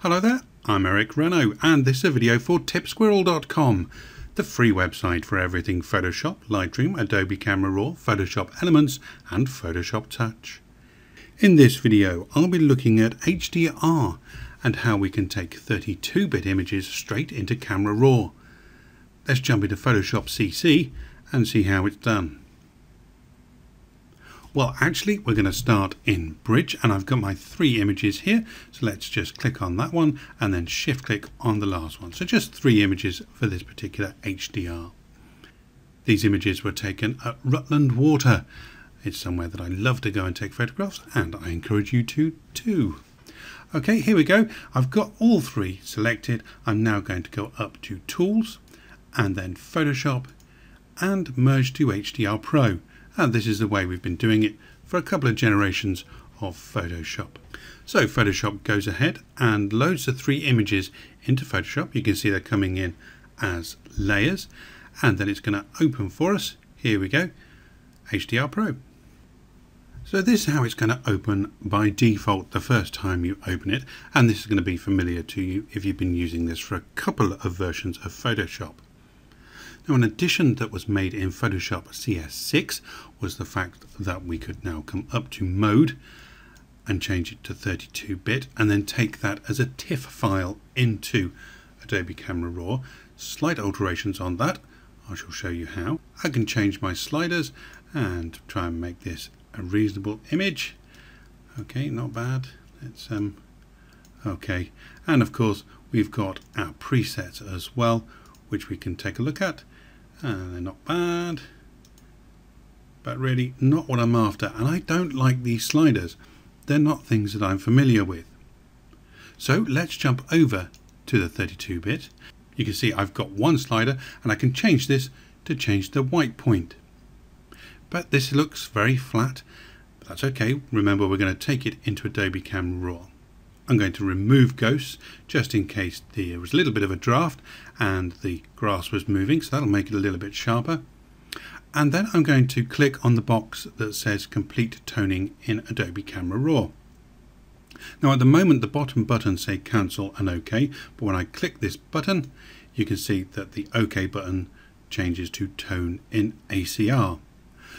Hello there, I'm Eric Renault and this is a video for tipsquirrel.com, the free website for everything Photoshop, Lightroom, Adobe Camera Raw, Photoshop Elements and Photoshop Touch. In this video I'll be looking at HDR and how we can take 32-bit images straight into Camera Raw. Let's jump into Photoshop CC and see how it's done. Well, actually we're going to start in Bridge and I've got my 3 images here, so let's just click on that one and then shift click on the last one. So just 3 images for this particular HDR. These images were taken at Rutland Water. It's somewhere that I love to go and take photographs, and I encourage you to too. Okay, here we go. I've got all 3 selected. I'm now going to go up to Tools and then Photoshop and merge to HDR Pro. And this is the way we've been doing it for a couple of generations of Photoshop. So Photoshop goes ahead and loads the 3 images into Photoshop. You can see they're coming in as layers, and then it's going to open for us. Here we go, HDR Pro. So this is how it's going to open by default the first time you open it, and this is going to be familiar to you if you've been using this for a couple of versions of Photoshop. Now, an addition that was made in Photoshop CS6 was the fact that we could now come up to mode and change it to 32-bit and then take that as a TIFF file into Adobe Camera Raw. Slight alterations on that. I shall show you how. I can change my sliders and try and make this a reasonable image. Okay, not bad. Let's okay, and of course we've got our presets as well, which we can take a look at. They're not bad, but really not what I'm after, and I don't like these sliders. They're not things that I'm familiar with. So let's jump over to the 32-bit. You can see I've got one slider and I can change this to change the white point. But this looks very flat, but that's okay. Remember, we're going to take it into Adobe Camera Raw. I'm going to remove ghosts just in case there was a little bit of a draft and the grass was moving, so that'll make it a little bit sharper. And then I'm going to click on the box that says complete toning in Adobe Camera Raw. Now at the moment the bottom buttons say cancel and OK, but when I click this button you can see that the OK button changes to tone in ACR.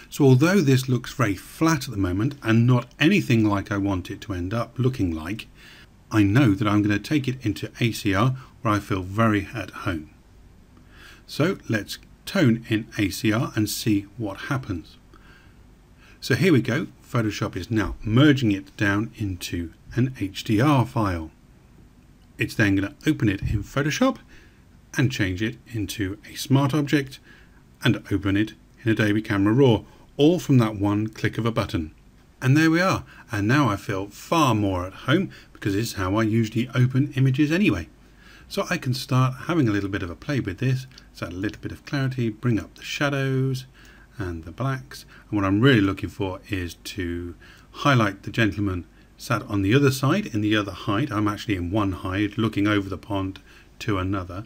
So although this looks very flat at the moment and not anything like I want it to end up looking like, I know that I'm going to take it into ACR where I feel very at home. So let's tone in ACR and see what happens. So here we go. Photoshop is now merging it down into an HDR file. It's then going to open it in Photoshop and change it into a smart object and open it in Adobe Camera Raw, all from that one click of a button. And there we are, and now I feel far more at home because this is how I usually open images anyway. So I can start having a little bit of a play with this. So add a little bit of clarity, bring up the shadows and the blacks, and what I'm really looking for is to highlight the gentleman sat on the other side in the other hide. I'm actually in one hide looking over the pond to another.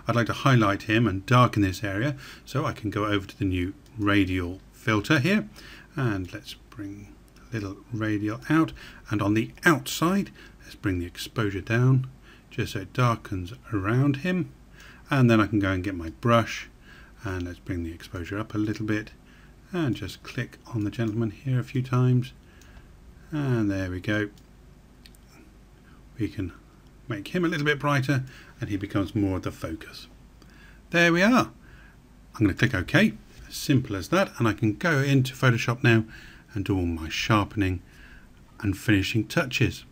I'd like to highlight him and darken this area, so I can go over to the new Radial Filter here, and let's bring a little radial out, and on the outside let's bring the exposure down just so it darkens around him, and then I can go and get my brush and let's bring the exposure up a little bit and just click on the gentleman here a few times, and there we go. We can make him a little bit brighter and he becomes more of the focus. There we are. I'm going to click OK. As simple as that, and I can go into Photoshop now and do all my sharpening and finishing touches.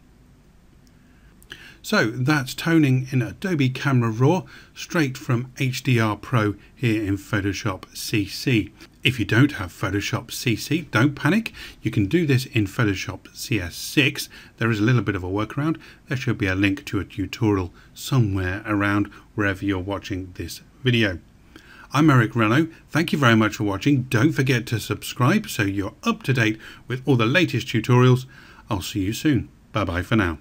So that's toning in Adobe Camera Raw straight from HDR Pro here in Photoshop CC. If you don't have Photoshop CC, don't panic. You can do this in Photoshop CS6. There is a little bit of a workaround. There should be a link to a tutorial somewhere around wherever you're watching this video. I'm Eric Renault. Thank you very much for watching. Don't forget to subscribe so you're up to date with all the latest tutorials. I'll see you soon. Bye bye for now.